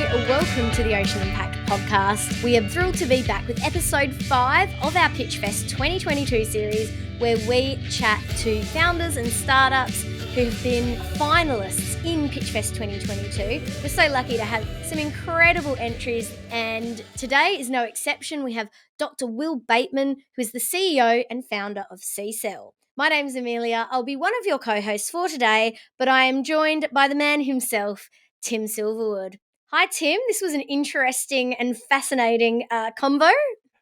welcome to the Ocean Impact podcast. We are thrilled to be back with episode 5 of our Pitchfest 2022 series, where we chat to founders and startups who have been finalists in Pitchfest 2022. We're so lucky to have some incredible entries, and today is no exception. We have Dr. Will Bateman, who is the CEO and founder of CCell. My name's Amelia. I'll be one of your co-hosts for today, but I am joined by the man himself, Tim Silverwood. Hi, Tim. This was an interesting and fascinating combo.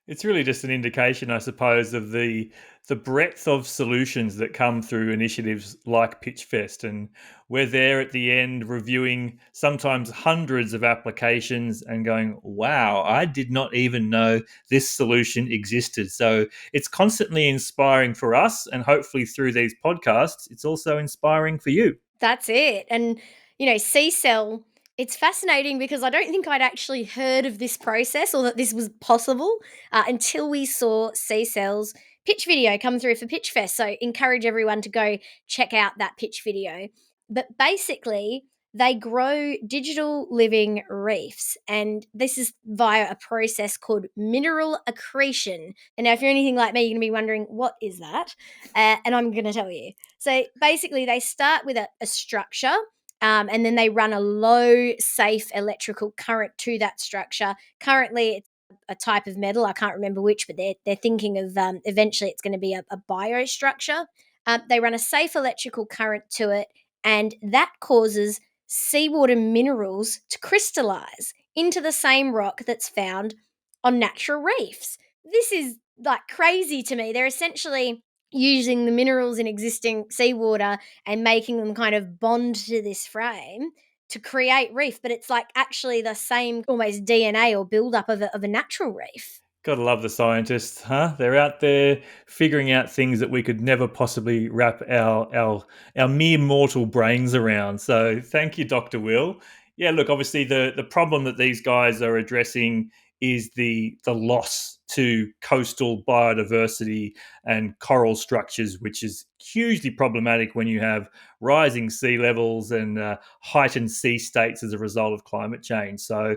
It's really just an indication, I suppose, of the breadth of solutions that come through initiatives like Pitchfest. And we're there at the end reviewing sometimes hundreds of applications and going, wow, I did not even know this solution existed. So it's constantly inspiring for us. And hopefully through these podcasts, it's also inspiring for you. That's it. And, CCell, it's fascinating because I don't think I'd actually heard of this process or that this was possible until we saw CCell's pitch video come through for Pitchfest. So encourage everyone to go check out that pitch video. But basically, they grow digital living reefs, and this is via a process called mineral accretion. And now, if you're anything like me, you're going to be wondering, what is that? And I'm going to tell you. So basically, they start with a structure, and then they run a low, safe electrical current to that structure. Currently, it's a type of metal. I can't remember which, but they're thinking of eventually it's going to be a biostructure. They run a safe electrical current to it, and that causes seawater minerals to crystallize into the same rock that's found on natural reefs. This is like crazy to me. They're essentially using the minerals in existing seawater and making them kind of bond to this frame to create reef, but it's like actually the same almost DNA or buildup of a natural reef. Gotta love the scientists, huh? They're out there figuring out things that we could never possibly wrap our mere mortal brains around. So thank you, Dr. Will. Yeah, look, obviously the problem that these guys are addressing is the loss to coastal biodiversity and coral structures, which is hugely problematic when you have rising sea levels and heightened sea states as a result of climate change. So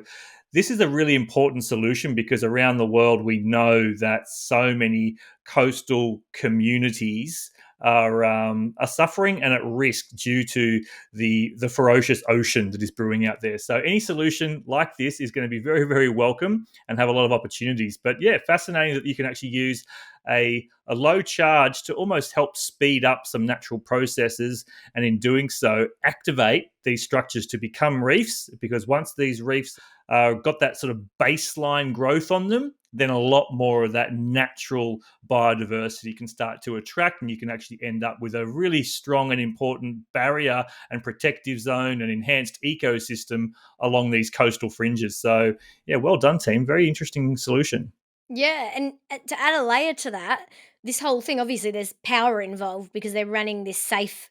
this is a really important solution because around the world we know that so many coastal communities are suffering and at risk due to the ferocious ocean that is brewing out there. So any solution like this is going to be very, very welcome and have a lot of opportunities. But yeah, fascinating that you can actually use a low charge to almost help speed up some natural processes, and in doing so activate these structures to become reefs, because once these reefs got that sort of baseline growth on them, then a lot more of that natural biodiversity can start to attract, and you can actually end up with a really strong and important barrier and protective zone and enhanced ecosystem along these coastal fringes. So yeah, well done, team. Very interesting solution. Yeah, and to add a layer to that, this whole thing, obviously there's power involved because they're running this safe,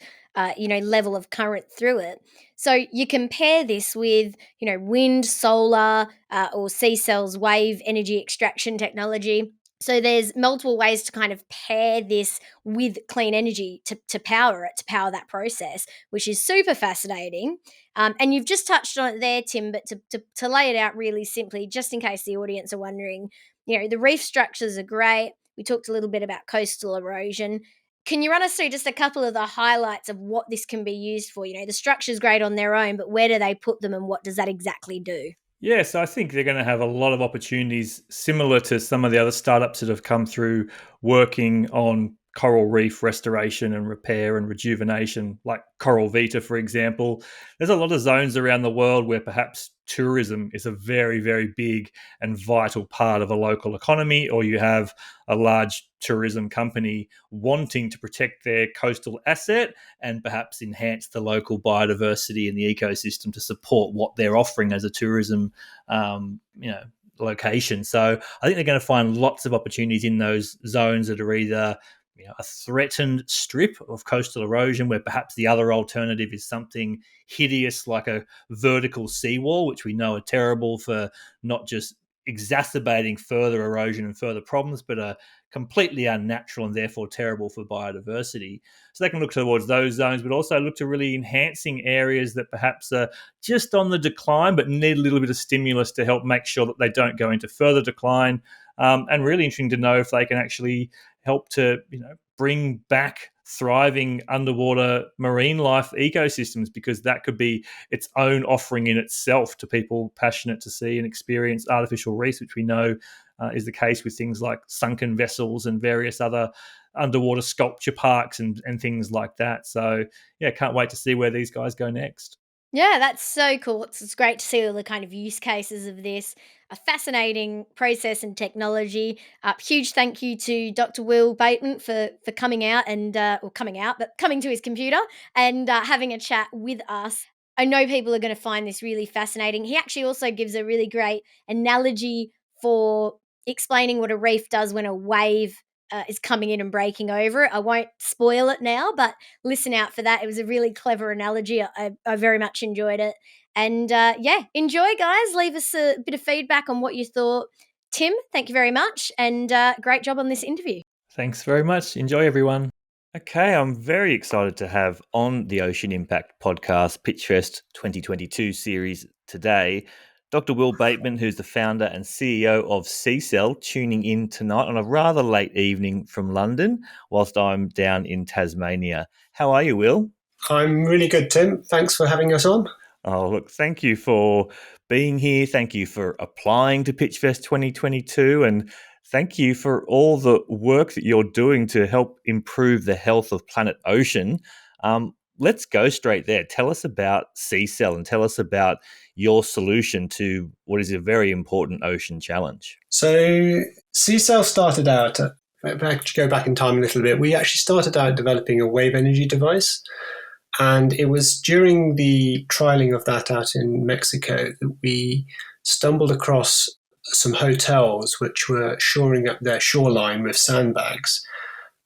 level of current through it. So you compare this with, wind, solar, or CCell's wave energy extraction technology. So there's multiple ways to kind of pair this with clean energy to power it, to power that process, which is super fascinating. And you've just touched on it there, Tim, but to lay it out really simply, just in case the audience are wondering, the reef structures are great. We talked a little bit about coastal erosion. Can you run us through just a couple of the highlights of what this can be used for? The structure's great on their own, but where do they put them and what does that exactly do? Yeah, so I think they're going to have a lot of opportunities similar to some of the other startups that have come through working on coral reef restoration and repair and rejuvenation, like Coral Vita, for example. There's a lot of zones around the world where perhaps tourism is a very, very big and vital part of a local economy, or you have a large tourism company wanting to protect their coastal asset and perhaps enhance the local biodiversity in the ecosystem to support what they're offering as a tourism, location. So I think they're going to find lots of opportunities in those zones that are either a threatened strip of coastal erosion, where perhaps the other alternative is something hideous like a vertical seawall, which we know are terrible for not just exacerbating further erosion and further problems, but are completely unnatural and therefore terrible for biodiversity. So they can look towards those zones, but also look to really enhancing areas that perhaps are just on the decline but need a little bit of stimulus to help make sure that they don't go into further decline. And really interesting to know if they can actually help to, bring back thriving underwater marine life ecosystems, because that could be its own offering in itself to people passionate to see and experience artificial reefs, which we know is the case with things like sunken vessels and various other underwater sculpture parks and things like that. So, yeah, can't wait to see where these guys go next. Yeah, that's so cool. It's great to see all the kind of use cases of this. A fascinating process and technology. Huge thank you to Dr. Will Bateman for coming out and or coming out, but coming to his computer and having a chat with us. I know people are going to find this really fascinating. He actually also gives a really great analogy for explaining what a reef does when a wave is coming in and breaking over it. I won't spoil it now, but listen out for that. It was a really clever analogy. I very much enjoyed it. And yeah, enjoy, guys. Leave us a bit of feedback on what you thought. Tim, thank you very much. And great job on this interview. Thanks very much. Enjoy, everyone. Okay, I'm very excited to have on the Ocean Impact podcast Pitchfest 2022 series today Dr. Will Bateman, who's the founder and CEO of CCell, tuning in tonight on a rather late evening from London, whilst I'm down in Tasmania. How are you, Will? I'm really good, Tim. Thanks for having us on. Oh, look, thank you for being here. Thank you for applying to Pitchfest 2022. And thank you for all the work that you're doing to help improve the health of planet Ocean. Let's go straight there. Tell us about CCell and tell us about your solution to what is a very important ocean challenge. So CCell started out, if I go back in time a little bit, we actually started out developing a wave energy device. And it was during the trialing of that out in Mexico that we stumbled across some hotels which were shoring up their shoreline with sandbags.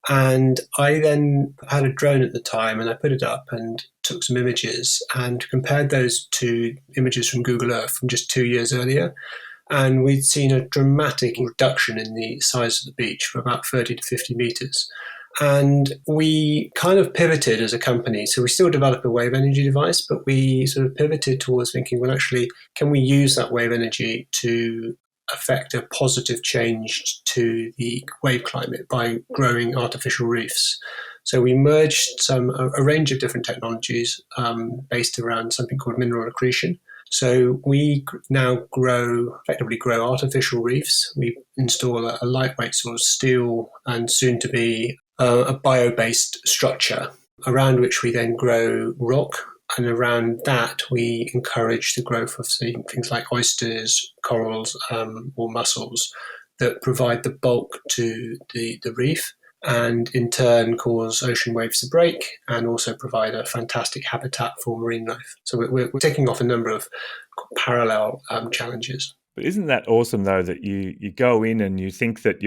And I then had a drone at the time and I put it up and took some images and compared those to images from Google Earth from just 2 years earlier. And we'd seen a dramatic reduction in the size of the beach from about 30 to 50 meters. And we kind of pivoted as a company. So we still develop a wave energy device, but we sort of pivoted towards thinking, well, actually, can we use that wave energy to affect a positive change to the wave climate by growing artificial reefs? So we merged a range of different technologies based around something called mineral accretion. So we now effectively grow artificial reefs. We install a lightweight sort of steel and soon to be a bio-based structure around which we then grow rock. And around that, we encourage the growth of things like oysters, corals, or mussels that provide the bulk to the reef and in turn cause ocean waves to break and also provide a fantastic habitat for marine life. So we're taking off a number of parallel challenges. But isn't that awesome, though, that you go in and you think that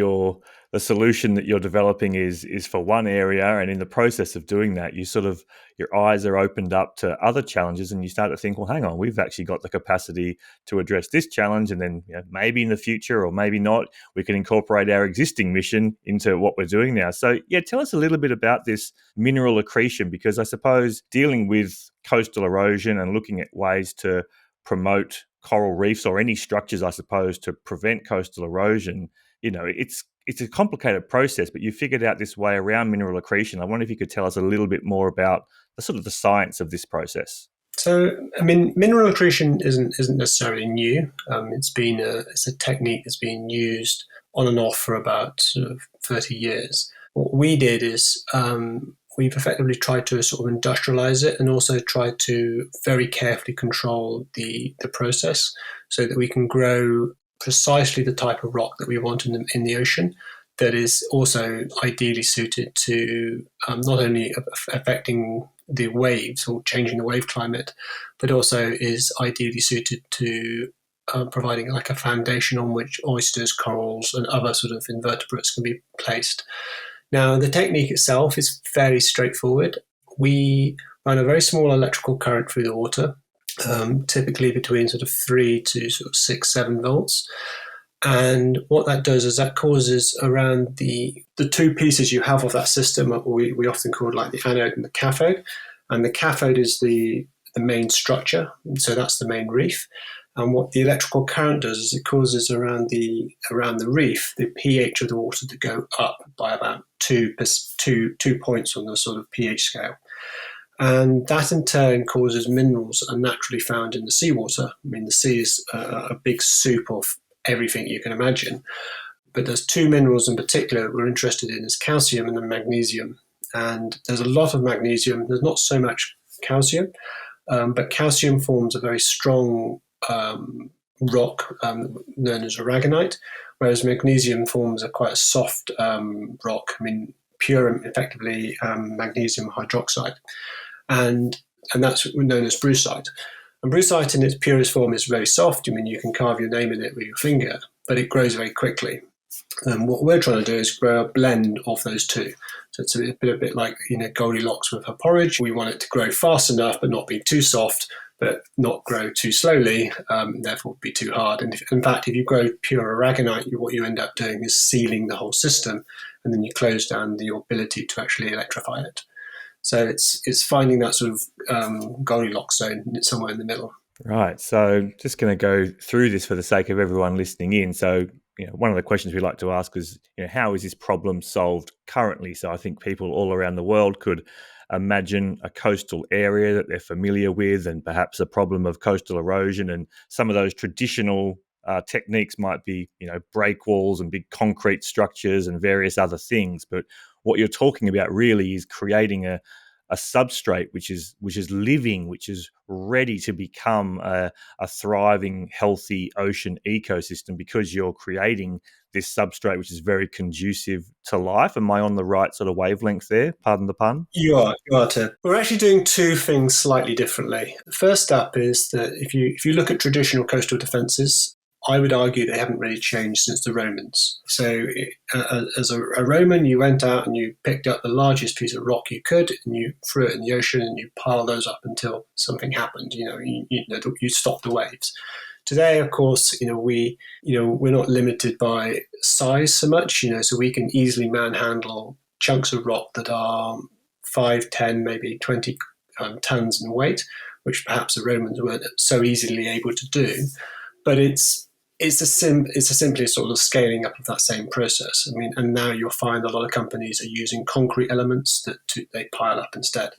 the solution that you're developing is for one area, and in the process of doing that, your eyes are opened up to other challenges, and you start to think, well, hang on, we've actually got the capacity to address this challenge, and then maybe in the future, or maybe not, we can incorporate our existing mission into what we're doing now. So, yeah, tell us a little bit about this mineral accretion, because I suppose dealing with coastal erosion and looking at ways to promote coral reefs or any structures, I suppose, to prevent coastal erosion, it's a complicated process, but you figured out this way around mineral accretion. I wonder if you could tell us a little bit more about the science of this process. So, I mean, mineral accretion isn't necessarily new. It's a technique that's been used on and off for about sort of 30 years. What we did is we've effectively tried to sort of industrialize it and also tried to very carefully control the process so that we can grow precisely the type of rock that we want in the ocean that is also ideally suited to not only affecting the waves or changing the wave climate, but also is ideally suited to providing like a foundation on which oysters, corals, and other sort of invertebrates can be placed. Now, the technique itself is fairly straightforward. We run a very small electrical current through the water, typically between sort of 3 to sort of 6, 7 volts. And what that does is that causes around the two pieces you have of that system, we often call like the anode and the cathode. And the cathode is the main structure, so that's the main reef. And what the electrical current does is it causes around the reef the pH of the water to go up by about 2 points on the sort of pH scale. And that in turn causes minerals that are naturally found in the seawater. I mean, the sea is a big soup of everything you can imagine. But there's two minerals in particular that we're interested in, is calcium and then magnesium. And there's a lot of magnesium. There's not so much calcium, but calcium forms a very strong rock known as aragonite, whereas magnesium forms quite a soft rock. I mean, pure, effectively, magnesium hydroxide. And that's known as brucite. And brucite in its purest form is very soft. I mean, you can carve your name in it with your finger, but it grows very quickly. And what we're trying to do is grow a blend of those two. So it's a bit like, Goldilocks with her porridge. We want it to grow fast enough, but not be too soft, but not grow too slowly, therefore be too hard. And in fact, if you grow pure aragonite, what you end up doing is sealing the whole system, and then you close down your ability to actually electrify it. So it's finding that sort of Goldilocks zone somewhere in the middle. Right. So just going to go through this for the sake of everyone listening in. So, one of the questions we like to ask is, how is this problem solved currently? So I think people all around the world could imagine a coastal area that they're familiar with, and perhaps a problem of coastal erosion. And some of those traditional techniques might be, break walls and big concrete structures and various other things. But what you're talking about really is creating a substrate which is living, which is ready to become a thriving, healthy ocean ecosystem, because you're creating this substrate which is very conducive to life. Am I on the right sort of wavelength there? Pardon the pun. You are, Tim. We're actually doing two things slightly differently. The first up is that if you look at traditional coastal defences, I would argue they haven't really changed since the Romans. So as a Roman, you went out and you picked up the largest piece of rock you could, and you threw it in the ocean, and you piled those up until something happened. You stopped the waves. Today, of course, we're not limited by size so much. So we can easily manhandle chunks of rock that are 5, 10, maybe 20 tons in weight, which perhaps the Romans weren't so easily able to do. But it's simply a sort of scaling up of that same process. I mean, and now you'll find a lot of companies are using concrete elements that they pile up instead.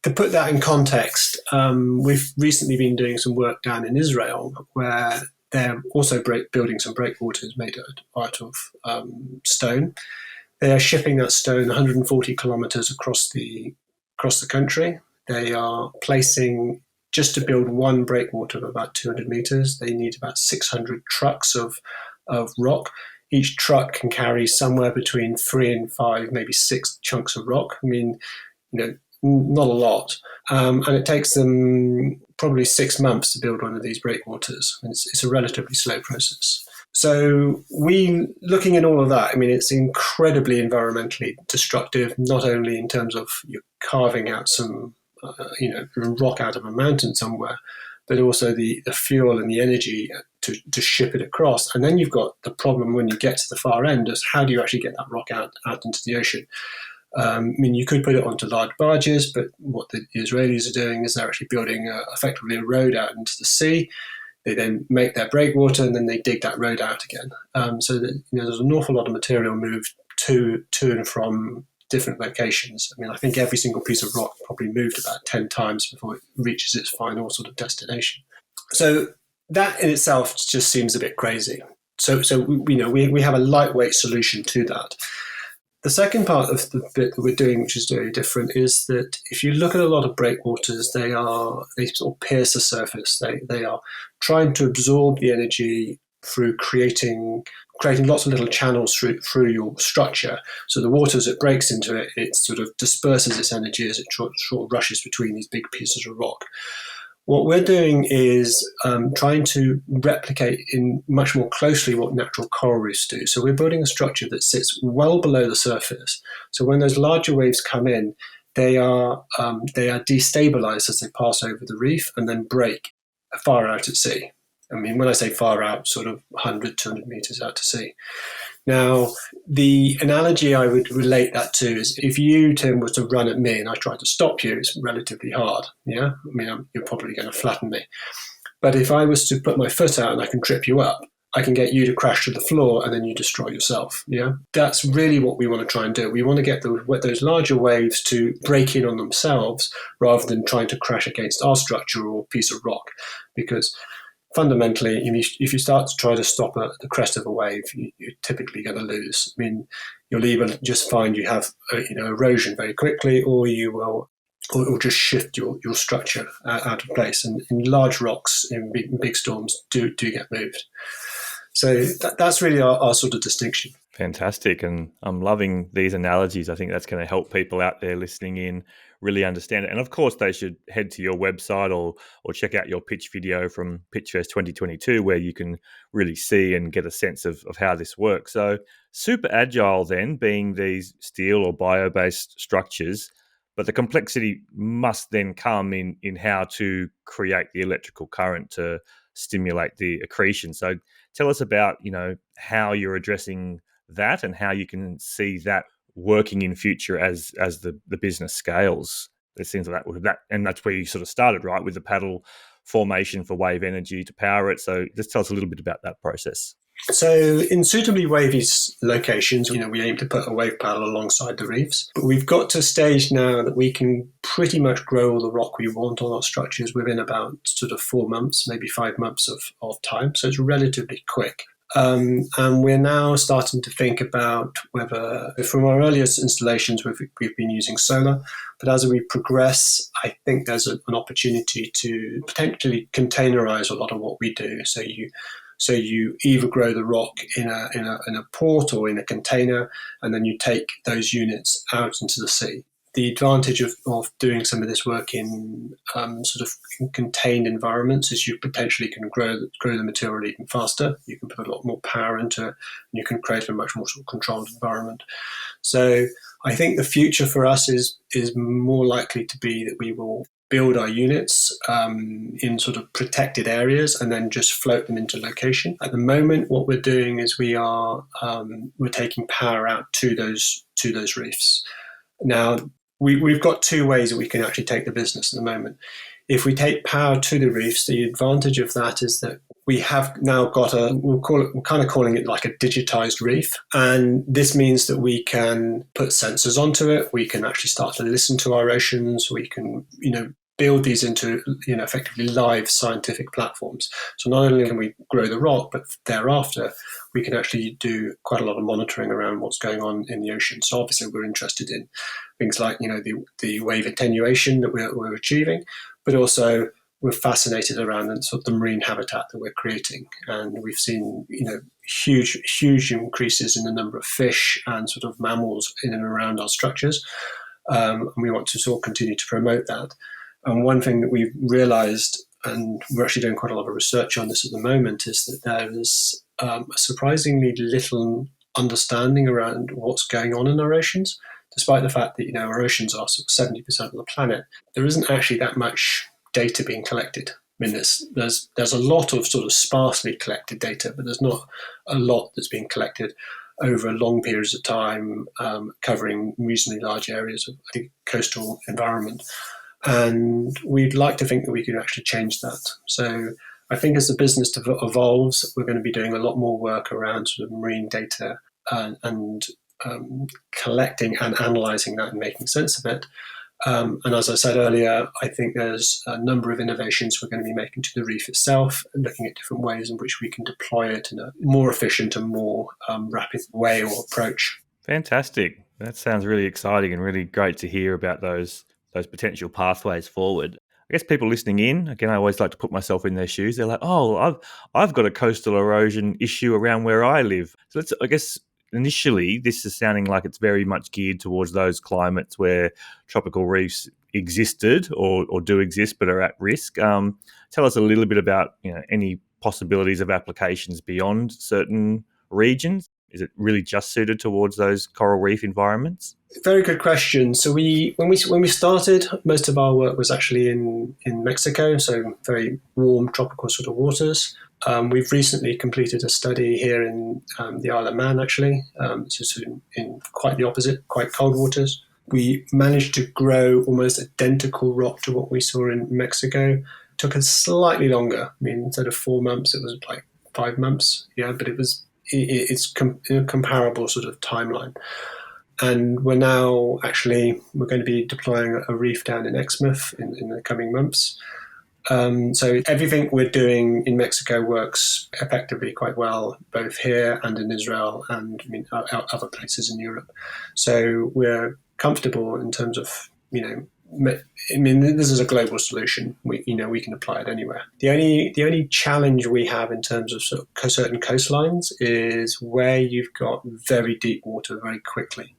To put that in context, we've recently been doing some work down in Israel where they're also building some breakwaters made out of stone. They are shipping that stone 140 kilometers across the country. They are placing, just to build one breakwater of about 200 meters, they need about 600 trucks of rock. Each truck can carry somewhere between 3 and 5, maybe 6 chunks of rock. I mean, not a lot. And it takes them probably 6 months to build one of these breakwaters. It's a relatively slow process. So looking at all of that, I mean, it's incredibly environmentally destructive, not only in terms of you're carving out some rock out of a mountain somewhere, but also the fuel and the energy to ship it across. And then you've got the problem when you get to the far end is how do you actually get that rock out into the ocean? I mean, you could put it onto large barges, but what the Israelis are doing is they're actually building effectively a road out into the sea. They then make their breakwater, and then they dig that road out again. So that, there's an awful lot of material moved to and from different locations. I mean, I think every single piece of rock probably moved about 10 times before it reaches its final sort of destination. So that in itself just seems a bit crazy. So we have a lightweight solution to that. The second part of the bit that we're doing, which is very different, is that if you look at a lot of breakwaters, they sort of pierce the surface. They are trying to absorb the energy through creating lots of little channels through your structure. So the water, as it breaks into it, it sort of disperses its energy as it sort of rushes between these big pieces of rock. What we're doing is trying to replicate in much more closely what natural coral reefs do. So we're building a structure that sits well below the surface. So when those larger waves come in, they are destabilized as they pass over the reef and then break far out at sea. I mean, when I say far out, sort of 100, 200 meters out to sea. Now, the analogy I would relate that to is if you, Tim, were to run at me and I tried to stop you, it's relatively hard. Yeah, I mean, you're probably going to flatten me. But if I was to put my foot out and I can trip you up, I can get you to crash to the floor and then you destroy yourself. Yeah, that's really what we want to try and do. We want to get those larger waves to break in on themselves rather than trying to crash against our structure or piece of rock, because fundamentally, if you start to try to stop the crest of a wave, you're typically going to lose. I mean, you'll either just find you have erosion very quickly, or you will. Or just shift your structure out of place. And large rocks in big storms do get moved. So that's really our sort of distinction. Fantastic. And I'm loving these analogies. I think that's going to help people out there listening in really understand it. And of course, they should head to your website or check out your pitch video from Pitchfest 2022, where you can really see and get a sense of how this works. So super agile then, being these steel or bio-based structures. But the complexity must then come in how to create the electrical current to stimulate the accretion. So tell us about, how you're addressing that and how you can see that working in future as the business scales. It seems like that, and that's where you sort of started, right, with the paddle formation for wave energy to power it. So just tell us a little bit about that process. So in suitably wavy locations, we aim to put a wave paddle alongside the reefs. But we've got to a stage now that we can pretty much grow all the rock we want on our structures within about sort of 4 months, maybe 5 months of time. So it's relatively quick. And we're now starting to think about whether, from our earliest installations, we've been using solar. But as we progress, I think there's an opportunity to potentially containerize a lot of what we do. So you either grow the rock in a port or in a container, and then you take those units out into the sea. The advantage of doing some of this work in sort of contained environments is you potentially can grow the material even faster. You can put a lot more power into it, and you can create a much more sort of controlled environment. So I think the future for us is more likely to be that we will build our units in sort of protected areas and then just float them into location. At the moment, what we're doing is we're taking power out to those reefs. Now, we've got 2 ways that we can actually take the business at the moment. If we take power to the reefs, the advantage of that is that we have now got we're kind of calling it like a digitised reef. And this means that we can put sensors onto it. We can actually start to listen to our oceans. We can, build these into, effectively live scientific platforms. So not only can we grow the rock, but thereafter, we can actually do quite a lot of monitoring around what's going on in the ocean. So obviously we're interested in things like, the wave attenuation that we're achieving, but also we're fascinated around the marine habitat that we're creating. And we've seen, huge increases in the number of fish and sort of mammals in and around our structures. And we want to sort of continue to promote that. And one thing that we've realized, and we're actually doing quite a lot of research on this at the moment, is that there is surprisingly little understanding around what's going on in our oceans. Despite the fact that, our oceans are sort of 70% of the planet, there isn't actually that much data being collected. I mean, there's a lot of sort of sparsely collected data, but there's not a lot that's being collected over long periods of time, covering reasonably large areas of the coastal environment. And we'd like to think that we could actually change that. So I think as the business evolves, we're going to be doing a lot more work around sort of marine data and collecting and analysing that and making sense of it. And as I said earlier, I think there's a number of innovations we're going to be making to the reef itself, and looking at different ways in which we can deploy it in a more efficient and more rapid way or approach. Fantastic. That sounds really exciting and really great to hear about those potential pathways forward. I guess people listening in, again, I always like to put myself in their shoes. They're like, oh, I've got a coastal erosion issue around where I live. So I guess initially this is sounding like it's very much geared towards those climates where tropical reefs existed or do exist but are at risk. Tell us a little bit about any possibilities of applications beyond certain regions. Is it really just suited towards those coral reef environments? Very good question. So when we started, most of our work was actually in Mexico, so very warm tropical sort of waters. We've recently completed a study here in the Isle of Man, actually, just in quite the opposite, quite cold waters. We managed to grow almost identical rock to what we saw in Mexico. Took us slightly longer. I mean, instead of 4 months, it was like 5 months. Yeah, but it's a comparable sort of timeline. And we're going to be deploying a reef down in Exmouth in the coming months. So everything we're doing in Mexico works effectively quite well, both here and in Israel and other places in Europe. So we're comfortable in terms of, this is a global solution. We can apply it anywhere. The only challenge we have in terms of certain coastlines is where you've got very deep water very quickly.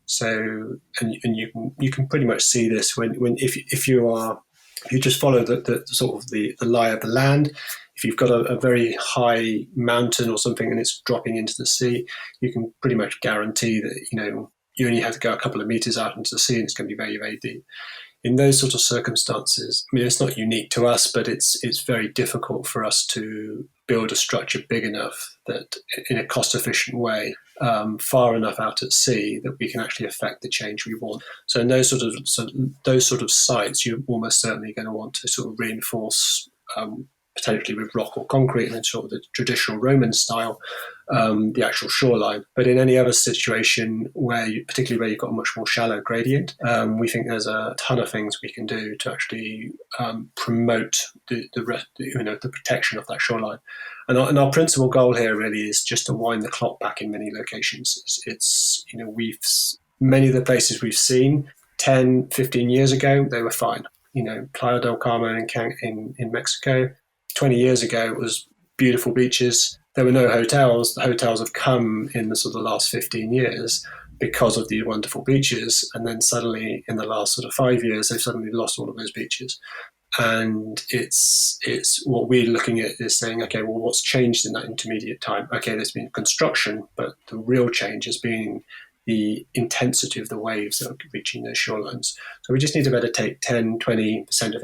So, and you can pretty much see this if you just follow the sort of the lie of the land. If you've got a very high mountain or something and it's dropping into the sea, you can pretty much guarantee that you only have to go a couple of meters out into the sea and it's going to be very, very deep. In those sort of circumstances, I mean, it's not unique to us, but it's very difficult for us to build a structure big enough that in a cost-efficient way, far enough out at sea that we can actually affect the change we want. So in those sort of sites, you're almost certainly going to want to sort of reinforce, potentially with rock or concrete, and then sort of the traditional Roman style, the actual shoreline. But in any other situation particularly where you've got a much more shallow gradient, we think there's a ton of things we can do to actually promote the protection of that shoreline. And our principal goal here really is just to wind the clock back in many locations. Many of the places we've seen 10, 15 years ago, they were fine. Playa del Carmen in Mexico, 20 years ago, it was beautiful beaches. There were no hotels. The hotels have come in the sort of last 15 years because of the wonderful beaches. And then suddenly in the last sort of 5 years, they've suddenly lost all of those beaches. And it's what we're looking at is saying, okay, well, what's changed in that intermediate time? Okay, there's been construction, but the real change has been the intensity of the waves that are reaching those shorelines. So we just need to better take 10, 20%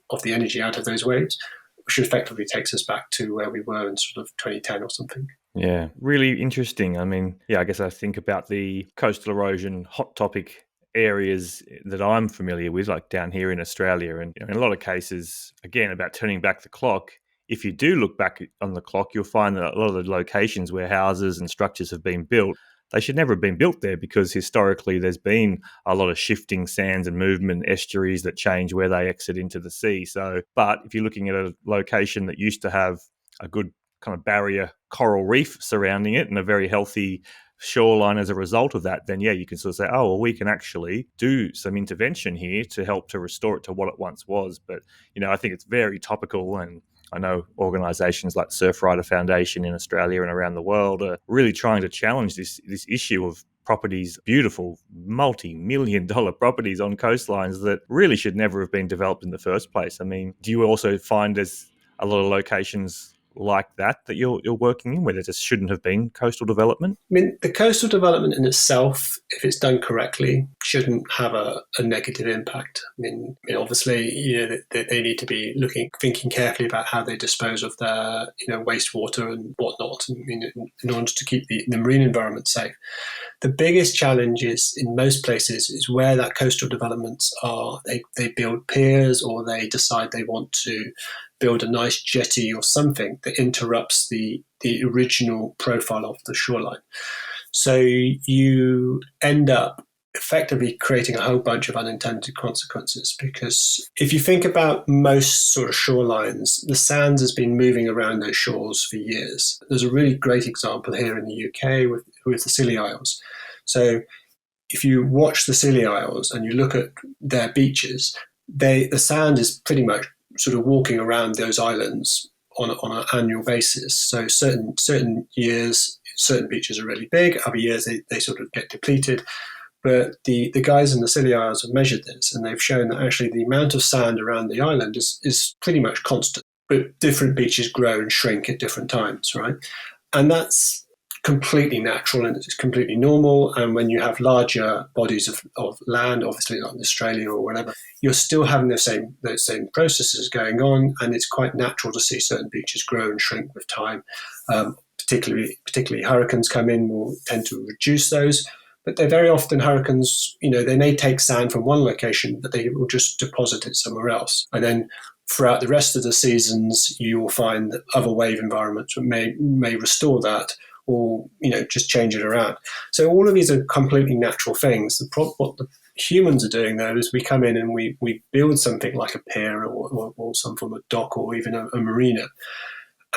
of the energy out of those waves, which effectively takes us back to where we were in sort of 2010 or something. Yeah, really interesting. I mean, I guess I think about the coastal erosion hot topic areas that I'm familiar with, like down here in Australia. And in a lot of cases, again, about turning back the clock, if you do look back on the clock, you'll find that a lot of the locations where houses and structures have been built, they should never have been built there because historically there's been a lot of shifting sands and movement, estuaries that change where they exit into the sea. So, but if you're looking at a location that used to have a good kind of barrier coral reef surrounding it and a very healthy shoreline as a result of that, then you can sort of say, oh, well, we can actually do some intervention here to help to restore it to what it once was. But, I think it's very topical, and I know organisations like Surfrider Foundation in Australia and around the world are really trying to challenge this issue of properties, beautiful multi-million-dollar properties on coastlines that really should never have been developed in the first place. I mean, do you also find there's a lot of locations like that you're working in where there just shouldn't have been coastal development? I mean, the coastal development in itself, if it's done correctly, shouldn't have a negative impact. I mean, obviously, they need to be thinking carefully about how they dispose of their, wastewater and whatnot, in order to keep the marine environment safe. The biggest challenge is in most places is where that coastal developments are. They build piers, or they decide they want to build a nice jetty or something that interrupts the original profile of the shoreline. So you end up effectively creating a whole bunch of unintended consequences, because if you think about most sort of shorelines, the sands has been moving around those shores for years. There's a really great example here in the UK with the Scilly Isles. So if you watch the Scilly Isles and you look at their beaches, the sand is pretty much sort of walking around those islands on an annual basis. So certain years, certain beaches are really big. Other years, they sort of get depleted. But the guys in the Scilly Isles have measured this, and they've shown that actually the amount of sand around the island is pretty much constant. But different beaches grow and shrink at different times, right? And that's completely natural and it's completely normal. And when you have larger bodies of land, obviously like in Australia or whatever, you're still having those same processes going on, and it's quite natural to see certain beaches grow and shrink with time. Particularly hurricanes come in will tend to reduce those. But they're very often hurricanes, they may take sand from one location, but they will just deposit it somewhere else. And then throughout the rest of the seasons, you will find that other wave environments may restore that, or just change it around. So all of these are completely natural things. What the humans are doing, though, is we come in and we build something like a pier or some form of dock or even a marina,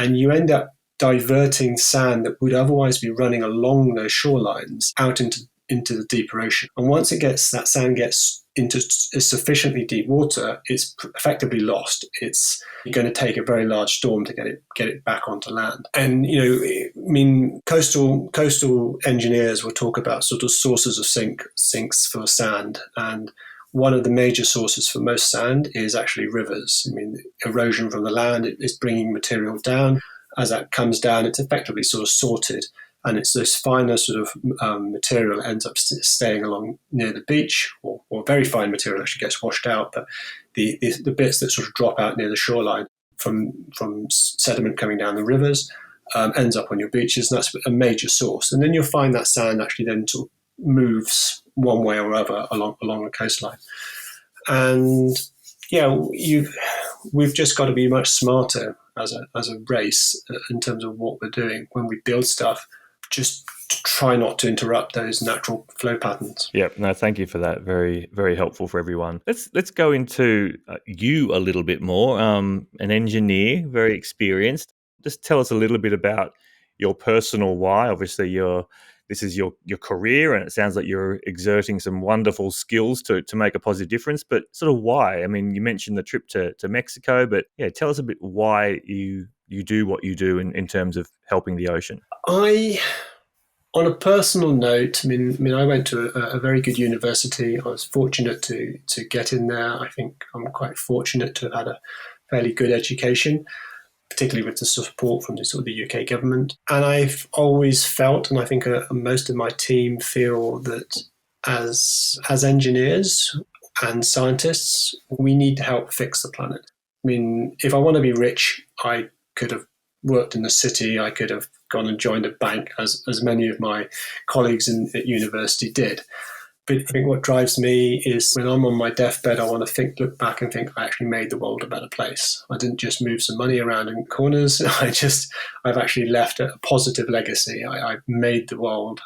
and you end up diverting sand that would otherwise be running along those shorelines out into the deeper ocean. And once that sand gets into sufficiently deep water, it's effectively lost. It's going to take a very large storm to get it back onto land. And coastal engineers will talk about sort of sources of sinks for sand, and one of the major sources for most sand is actually rivers. Erosion from the land is bringing material down. As that comes down, it's effectively sort of sorted, and it's this finer sort of material that ends up staying along near the beach, or very fine material actually gets washed out, but the bits that sort of drop out near the shoreline from sediment coming down the rivers ends up on your beaches, and that's a major source. And then you'll find that sand actually then sort of moves one way or other along the coastline. And we've just got to be much smarter as a race in terms of what we're doing when we build stuff. Just to try not to interrupt those natural flow patterns. Yep. No, thank you for that. Very, very helpful for everyone. Let's go into you a little bit more. An engineer, very experienced. Just tell us a little bit about your personal why. Obviously, this is your career, and it sounds like you're exerting some wonderful skills to make a positive difference. But sort of why? You mentioned the trip to Mexico, but tell us a bit why you do what you do in terms of helping the ocean. On a personal note, I went to a very good university. I was fortunate to get in there. I think I'm quite fortunate to have had a fairly good education, particularly with the support from the UK government. And I've always felt, and I think most of my team feel, that as engineers and scientists, we need to help fix the planet. If I want to be rich, I could have worked in the city. I could have gone and joined a bank, as many of my colleagues at university did. But I think what drives me is when I'm on my deathbed, I want to look back and think I actually made the world a better place. I didn't just move some money around in corners. I've actually left a positive legacy. I've made the world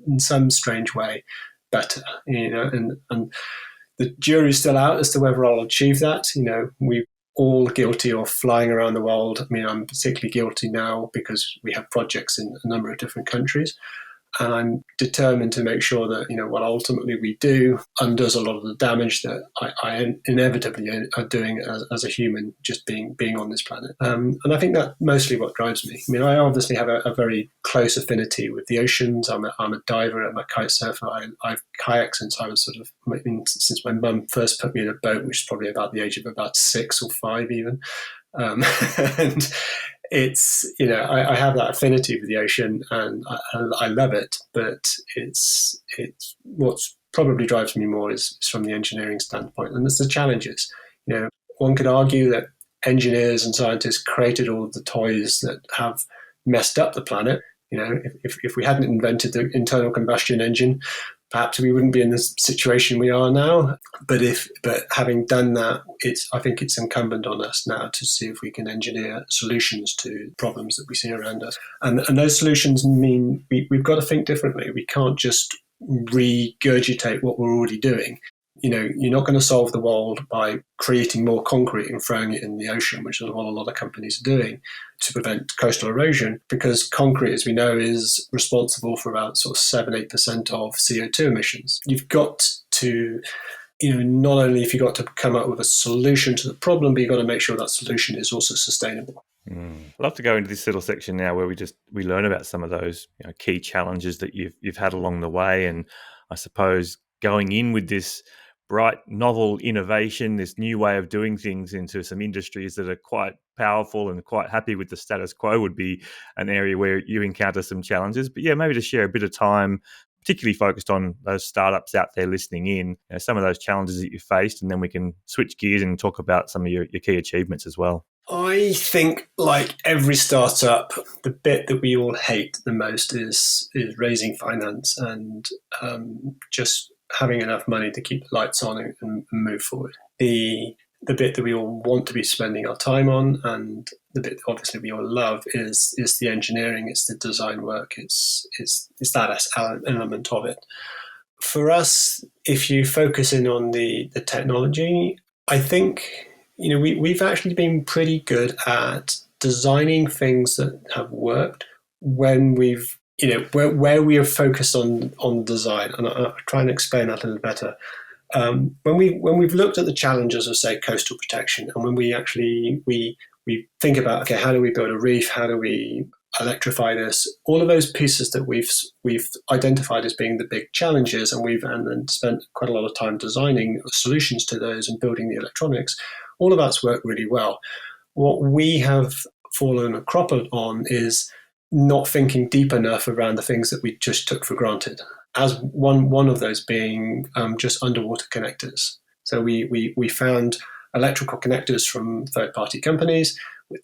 in some strange way better, and the jury's still out as to whether I'll achieve that. We're all guilty of flying around the world. I'm particularly guilty now because we have projects in a number of different countries. And I'm determined to make sure that, what ultimately we do undoes a lot of the damage that I inevitably are doing as a human, just being on this planet. And I think that's mostly what drives me. I obviously have a very close affinity with the oceans. I'm a diver, I'm a kite surfer. I've kayaked since I was since my mum first put me in a boat, which is probably about the age of about 6 or 5 even. And it's, I have that affinity for the ocean, and I love it, but it's what probably drives me more is from the engineering standpoint, and it's the challenges. One could argue that engineers and scientists created all of the toys that have messed up the planet. If we hadn't invented the internal combustion engine, perhaps we wouldn't be in the situation we are now. But having done that, I think it's incumbent on us now to see if we can engineer solutions to problems that we see around us. And those solutions mean we've got to think differently. We can't just regurgitate what we're already doing. You're not going to solve the world by creating more concrete and throwing it in the ocean, which is what a lot of companies are doing to prevent coastal erosion, because concrete, as we know, is responsible for about 7-8% of CO2 emissions. You've got to, not only have you got to come up with a solution to the problem, but you've got to make sure that solution is also sustainable. I'd love to go into this little section now where we learn about some of those key challenges that you've had along the way, and I suppose going in with this bright, novel innovation, this new way of doing things into some industries that are quite powerful and quite happy with the status quo would be an area where you encounter some challenges. But yeah, maybe to share a bit of time, particularly focused on those startups out there listening in, some of those challenges that you faced, and then we can switch gears and talk about some of your key achievements as well. I think, like every startup, the bit that we all hate the most is raising finance and just having enough money to keep the lights on and move forward. The bit that we all want to be spending our time on, and the bit that obviously we all love, is the engineering, it's the design work, it's that element of it. For us, if you focus in on the technology, I think we've actually been pretty good at designing things that have worked when we've where we have focused on design. And I'll try and explain that a little better. When we've looked at the challenges of, say, coastal protection, and when we think about, okay, how do we build a reef? How do we electrify this? All of those pieces that we've identified as being the big challenges, and then spent quite a lot of time designing solutions to those and building the electronics. All of that's worked really well. What we have fallen a crop on is not thinking deep enough around the things that we just took for granted. As one of those being just underwater connectors. So we found electrical connectors from third-party companies,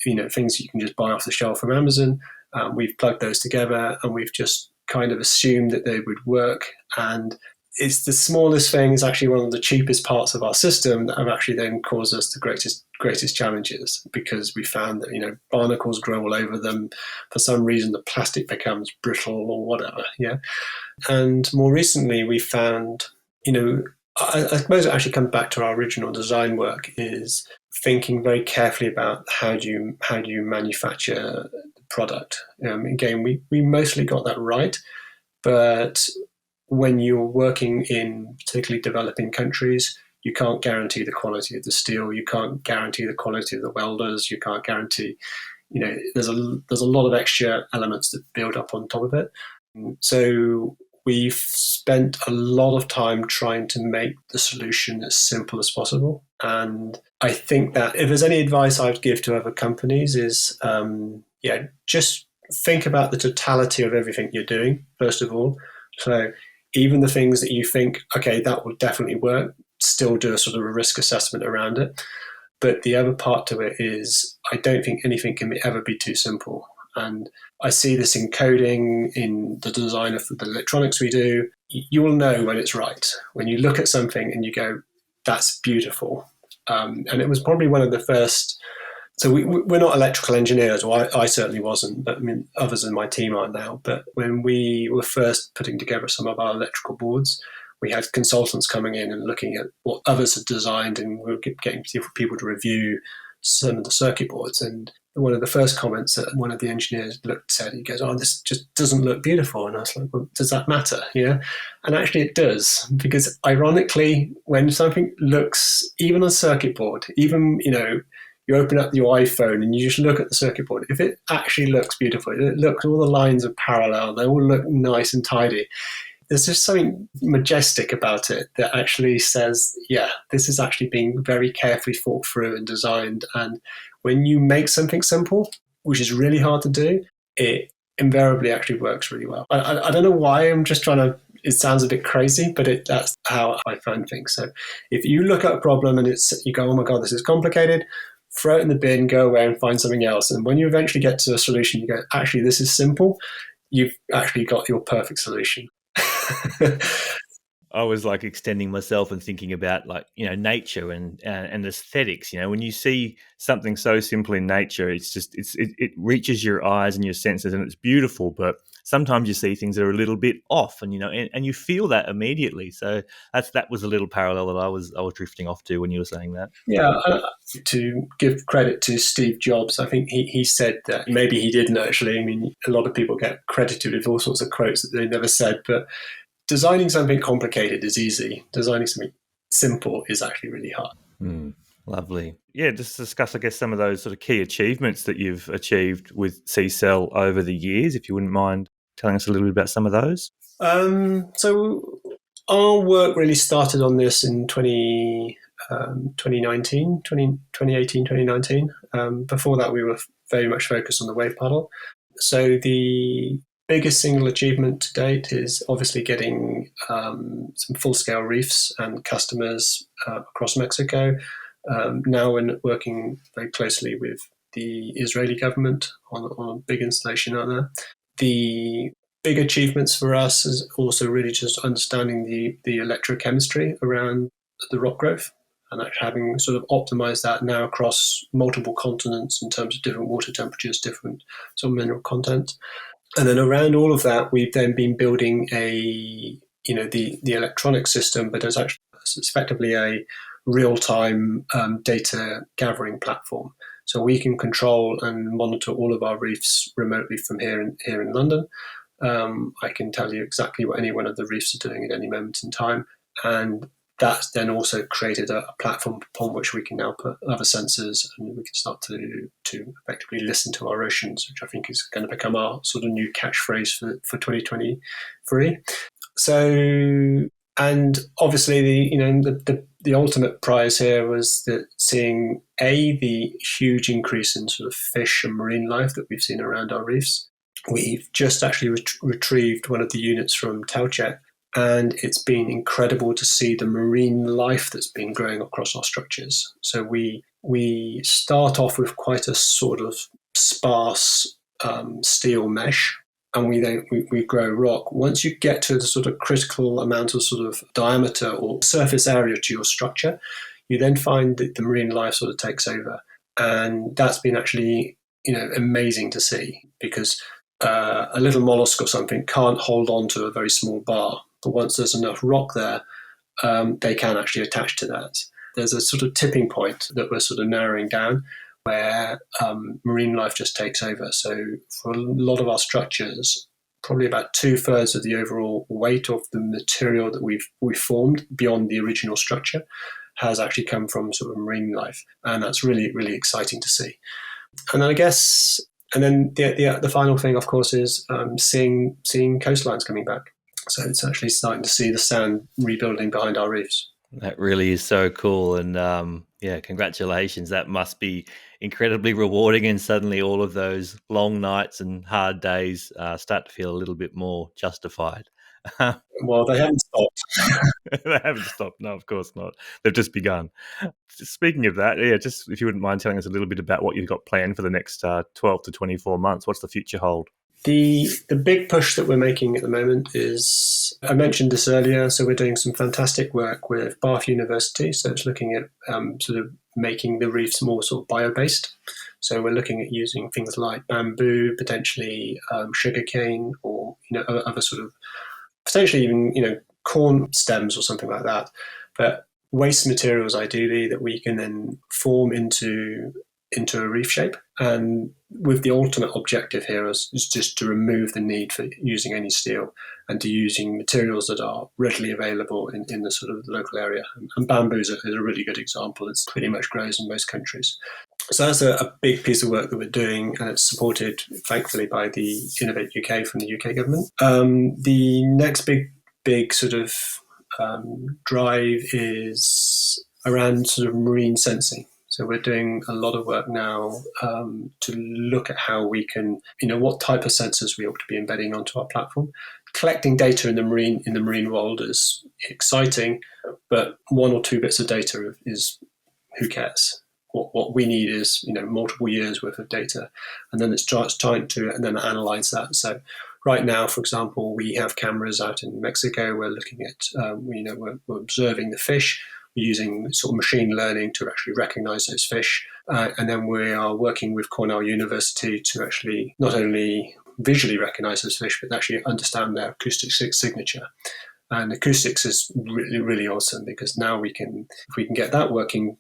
things you can just buy off the shelf from Amazon. We've plugged those together, and we've just kind of assumed that they would work. And it's the smallest thing, is actually one of the cheapest parts of our system that have actually then caused us the greatest challenges, because we found that barnacles grow all over them. For some reason, the plastic becomes brittle or whatever. Yeah. And more recently, we found, I suppose it actually comes back to our original design work, is thinking very carefully about how do you manufacture the product. Again, we mostly got that right, but when you're working in particularly developing countries, you can't guarantee the quality of the steel, you can't guarantee the quality of the welders, you can't guarantee, there's a lot of extra elements that build up on top of it. So we've spent a lot of time trying to make the solution as simple as possible. And I think that if there's any advice I'd give to other companies is, just think about the totality of everything you're doing, first of all. So even the things that you think, okay, that will definitely work, still do a sort of a risk assessment around it. But the other part to it is, I don't think anything can ever be too simple. And I see this in coding, in the design of the electronics we do. You will know when it's right. When you look at something and you go, that's beautiful. And it was probably one of the first. So we're not electrical engineers, or I certainly wasn't, but I mean, others in my team are now. But when we were first putting together some of our electrical boards, we had consultants coming in and looking at what others had designed, and we were getting people to review some of the circuit boards. And one of the first comments that one of the engineers said, he goes, "Oh, this just doesn't look beautiful." And I was like, "Well, does that matter?" Yeah, and actually it does, because ironically, when something looks, even on a circuit board, even you open up your iPhone and you just look at the circuit board, if it actually looks beautiful, it looks, all the lines are parallel, they all look nice and tidy. There's just something majestic about it that actually says, yeah, this is actually being very carefully thought through and designed. And when you make something simple, which is really hard to do, it invariably actually works really well. I don't know why, I'm just trying to, it sounds a bit crazy, but that's how I find things. So if you look at a problem and you go, oh my God, this is complicated, throw it in the bin, go away and find something else. And when you eventually get to a solution, you go, actually, this is simple. You've actually got your perfect solution. I was like extending myself and thinking about nature and aesthetics. When you see something so simple in nature, it's just it reaches your eyes and your senses, and it's beautiful. But sometimes you see things that are a little bit off, and and you feel that immediately. So that was a little parallel that I was drifting off to when you were saying that. Yeah, to give credit to Steve Jobs, I think he said that, maybe he didn't actually. I mean, a lot of people get credited with all sorts of quotes that they never said, but designing something complicated is easy. Designing something simple is actually really hard. Lovely. Yeah, just discuss, I guess, some of those sort of key achievements that you've achieved with CCell over the years, if you wouldn't mind telling us a little bit about some of those. So Our work really started on this in 2018, 2019. Before that, we were very much focused on the wave puddle. So the biggest single achievement to date is obviously getting some full-scale reefs and customers across Mexico. Now we're working very closely with the Israeli government on a big installation out there. The big achievements for us is also really just understanding the electrochemistry around the rock growth and actually having sort of optimized that now across multiple continents in terms of different water temperatures, different sort of mineral content. And then around all of that, we've then been building the electronic system, but it's effectively a real-time data gathering platform. So we can control and monitor all of our reefs remotely from here in London. I can tell you exactly what any one of the reefs are doing at any moment in time. And that's then also created a platform upon which we can now put other sensors, and we can start to effectively listen to our oceans, which I think is going to become our sort of new catchphrase for 2023. So, and obviously the ultimate prize here was that seeing the huge increase in sort of fish and marine life that we've seen around our reefs. We've just actually retrieved one of the units from Tauchet, and it's been incredible to see the marine life that's been growing across our structures. So we start off with quite a sort of sparse steel mesh, and we grow rock. Once you get to the sort of critical amount of sort of diameter or surface area to your structure, you then find that the marine life sort of takes over, and that's been actually amazing to see, because a little mollusk or something can't hold on to a very small bar, but once there's enough rock there, they can actually attach to that. There's a sort of tipping point that we're sort of narrowing down where marine life just takes over. So for a lot of our structures, probably about 2/3 of the overall weight of the material that we've formed beyond the original structure has actually come from sort of marine life, and that's really, really exciting to see. And then the final thing, of course, is seeing coastlines coming back. So it's actually starting to see the sand rebuilding behind our reefs. That really is so cool. And congratulations. That must be incredibly rewarding. And suddenly all of those long nights and hard days start to feel a little bit more justified. Well, they haven't stopped. They haven't stopped. No, of course not. They've just begun. Speaking of that, just if you wouldn't mind telling us a little bit about what you've got planned for the next 12 to 24 months. What's the future hold? The big push that we're making at the moment is, I mentioned this earlier, so we're doing some fantastic work with Bath University. So it's looking at sort of making the reefs more sort of bio-based. So we're looking at using things like bamboo, potentially sugarcane, or other sort of potentially even corn stems or something like that. But waste materials ideally that we can then form into a reef shape, and with the ultimate objective here is just to remove the need for using any steel and to using materials that are readily available in the sort of local area. And bamboo is a really good example. It's pretty much grows in most countries. So that's a big piece of work that we're doing, and it's supported, thankfully, by the Innovate UK from the UK government. The next big sort of drive is around sort of marine sensing. So we're doing a lot of work now to look at how we can, what type of sensors we ought to be embedding onto our platform. Collecting data in the marine world is exciting, but 1 or 2 bits of data is, who cares? What we need is multiple years worth of data, and then it's trying to and then analyze that. So right now, for example, we have cameras out in Mexico. We're looking at we're observing the fish. We're using sort of machine learning to actually recognize those fish, and then we are working with Cornell University to actually not only visually recognize those fish, but actually understand their acoustic signature. And acoustics is really, really awesome, because now if we can get that working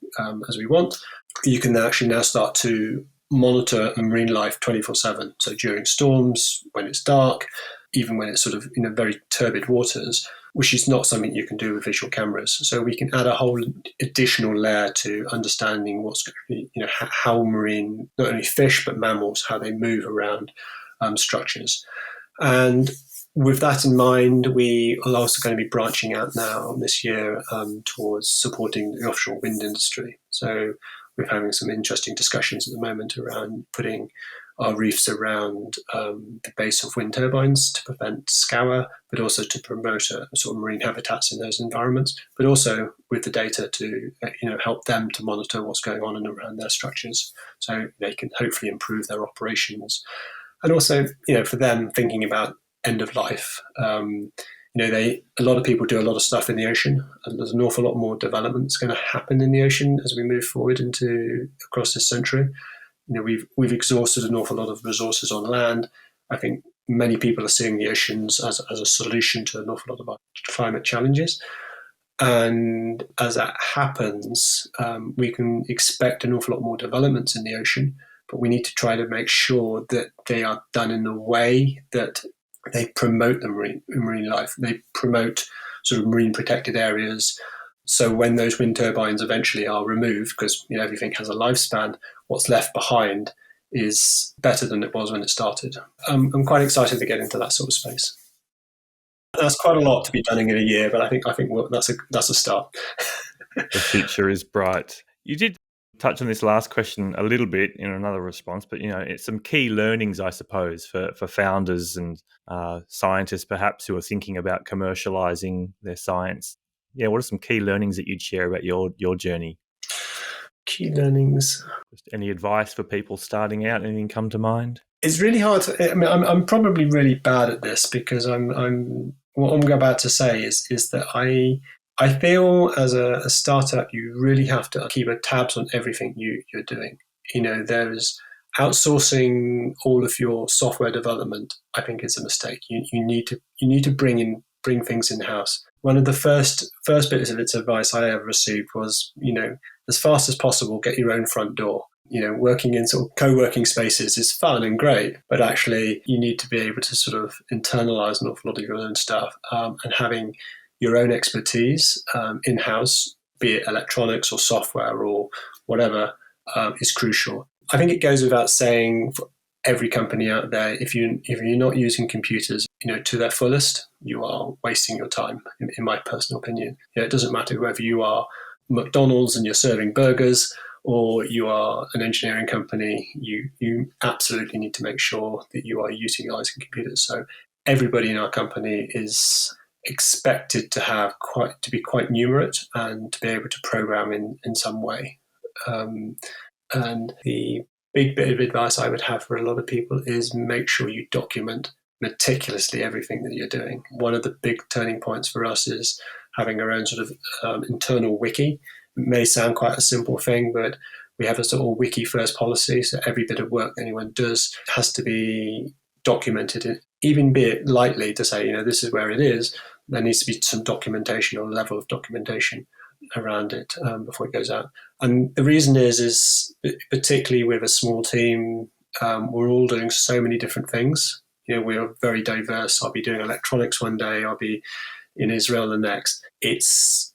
as we want, you can actually now start to monitor marine life 24/7. So during storms, when it's dark, even when it's sort of very turbid waters, which is not something you can do with visual cameras. So we can add a whole additional layer to understanding what's how marine, not only fish but mammals, how they move around structures. And with that in mind, we are also going to be branching out now this year towards supporting the offshore wind industry. So we're having some interesting discussions at the moment around putting our reefs around the base of wind turbines to prevent scour, but also to promote a sort of marine habitats in those environments, but also with the data to help them to monitor what's going on and around their structures, so they can hopefully improve their operations. And also, for them thinking about end of life. A lot of people do a lot of stuff in the ocean, and there's an awful lot more development that's going to happen in the ocean as we move forward across this century. We've exhausted an awful lot of resources on land. I think many people are seeing the oceans as a solution to an awful lot of our climate challenges. And as that happens, we can expect an awful lot more developments in the ocean, but we need to try to make sure that they are done in a way that they promote the marine life. They promote sort of marine protected areas. So when those wind turbines eventually are removed, because everything has a lifespan, what's left behind is better than it was when it started. I'm quite excited to get into that sort of space. That's quite a lot to be done in a year, but I think that's a start. The future is bright. You did touch on this last question a little bit in another response, but it's some key learnings, I suppose, for founders and scientists perhaps who are thinking about commercializing their science. What are some key learnings that you'd share about your journey? Key learnings. Just any advice for people starting out? Anything come to mind? It's really hard. I'm probably really bad at this because what I'm about to say is that I feel as a startup, you really have to keep tabs on everything you're doing. There's outsourcing all of your software development. I think it's a mistake. You need to bring things in house. One of the first bits of its advice I ever received was, as fast as possible, get your own front door. Working in sort of co-working spaces is fun and great, but actually you need to be able to sort of internalize an awful lot of your own stuff, and having your own expertise in-house, be it electronics or software or whatever, is crucial. I think it goes without saying for every company out there, if you're not using computers, to their fullest, you are wasting your time, in my personal opinion. It doesn't matter whether you are McDonald's and you're serving burgers, or you are an engineering company, you absolutely need to make sure that you are utilizing computers. So everybody in our company is expected to be quite numerate and to be able to program in some way. And the big bit of advice I would have for a lot of people is make sure you document meticulously everything that you're doing. One of the big turning points for us is having our own sort of internal wiki. It may sound quite a simple thing, but we have a sort of wiki first policy. So every bit of work anyone does has to be documented, even be it lightly to say, this is where it is. There needs to be some documentation or level of documentation around it before it goes out. And the reason is particularly with a small team, we're all doing so many different things. We're very diverse. I'll be doing electronics one day. I'll be in Israel the next. There's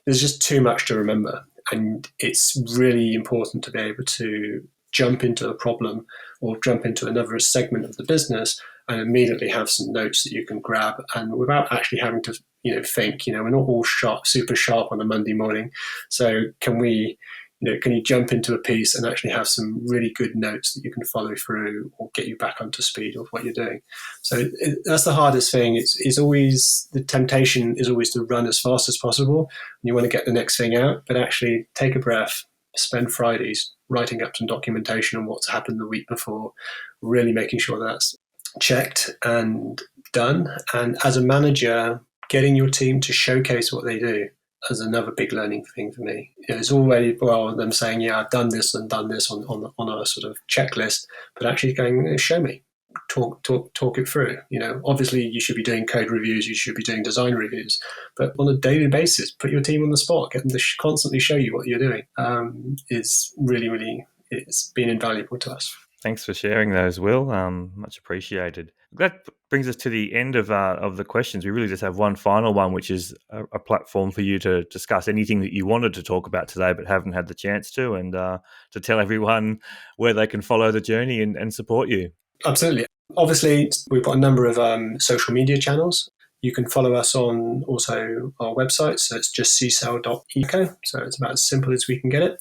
just too much to remember. And it's really important to be able to jump into a problem or jump into another segment of the business and immediately have some notes that you can grab, and without actually having to, think, we're not all super sharp on a Monday morning. So can you jump into a piece and actually have some really good notes that you can follow through or get you back onto speed of what you're doing? So that's the hardest thing. It's always, the temptation is always to run as fast as possible. And you want to get the next thing out, but actually take a breath, spend Fridays writing up some documentation on what's happened the week before, really making sure that's checked and done. And as a manager, getting your team to showcase what they do is another big learning thing for me. It's already them saying, yeah, I've done this and done this on a sort of checklist, but actually going, show me, talk it through. Obviously you should be doing code reviews, you should be doing design reviews, but on a daily basis, put your team on the spot, get them to constantly show you what you're doing. Is really, really, it's been invaluable to us. Thanks for sharing those, Will. Much appreciated. That brings us to the end of the questions. We really just have one final one, which is a platform for you to discuss anything that you wanted to talk about today but haven't had the chance to, and to tell everyone where they can follow the journey and support you. Absolutely. Obviously, we've got a number of social media channels. You can follow us on also our website. So it's just ccell.eco. So it's about as simple as we can get it.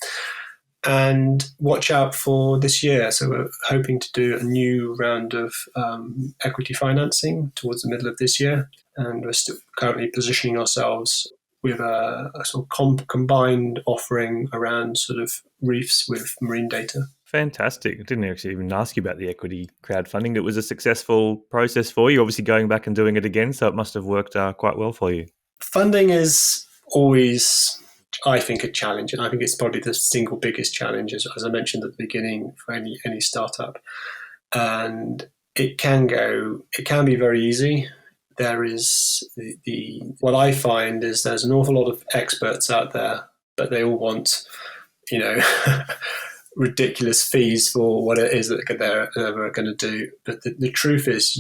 And watch out for this year. So we're hoping to do a new round of equity financing towards the middle of this year. And we're still currently positioning ourselves with a sort of combined offering around sort of reefs with marine data. Fantastic. I didn't actually even ask you about the equity crowdfunding. It was a successful process for you, obviously going back and doing it again, so it must have worked quite well for you. Funding is always, I think, a challenge, and I think it's probably the single biggest challenge, as I mentioned at the beginning, for any startup. And it can be very easy. There is what I find is there's an awful lot of experts out there, but they all want, ridiculous fees for what it is that they're going to do. But the truth is,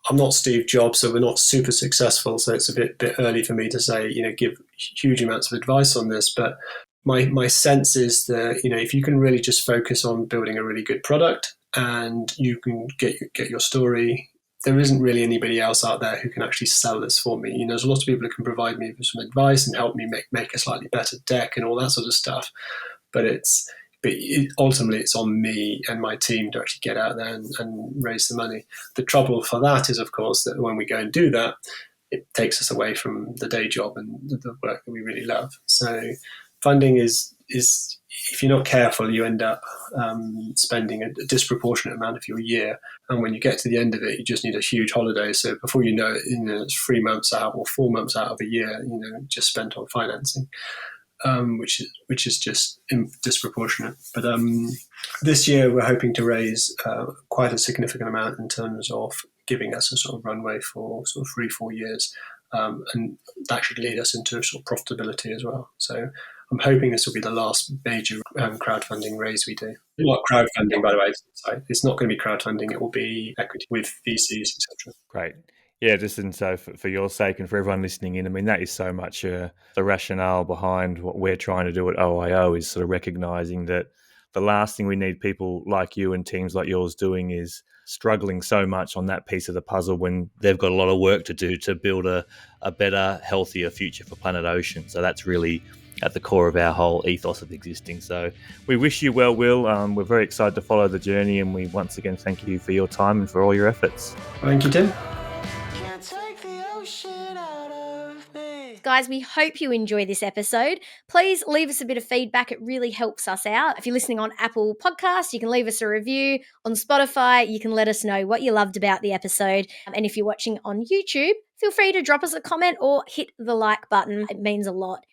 I'm not Steve Jobs, so we're not super successful. So it's a bit early for me to say, give huge amounts of advice on this. But my sense is that, if you can really just focus on building a really good product and you can get your story, there isn't really anybody else out there who can actually sell this for me. There's a lot of people who can provide me with some advice and help me make a slightly better deck and all that sort of stuff. But ultimately it's on me and my team to actually get out there and raise the money. The trouble for that is, of course, that when we go and do that, it takes us away from the day job and the work that we really love. So funding is if you're not careful, you end up spending a disproportionate amount of your year. And when you get to the end of it, you just need a huge holiday. So before you know it, it's 3 months out or 4 months out of a year, just spent on financing. Which is just disproportionate. But this year we're hoping to raise quite a significant amount in terms of giving us a sort of runway for sort of 3-4 years, and that should lead us into sort of profitability as well. So I'm hoping this will be the last major crowdfunding raise we do. Not crowdfunding, by the way. Sorry. It's not going to be crowdfunding. It will be equity with VCs, etc. Great. Yeah, just and so for your sake and for everyone listening in, I mean, that is so much the rationale behind what we're trying to do at OIO is sort of recognizing that the last thing we need people like you and teams like yours doing is struggling so much on that piece of the puzzle when they've got a lot of work to do to build a better, healthier future for planet Ocean. So that's really at the core of our whole ethos of existing. So we wish you well, Will. We're very excited to follow the journey, and we once again thank you for your time and for all your efforts. Thank you, Tim. Guys, we hope you enjoy this episode. Please leave us a bit of feedback. It really helps us out. If you're listening on Apple Podcasts, you can leave us a review. On Spotify, you can let us know what you loved about the episode. And if you're watching on YouTube, feel free to drop us a comment or hit the like button. It means a lot.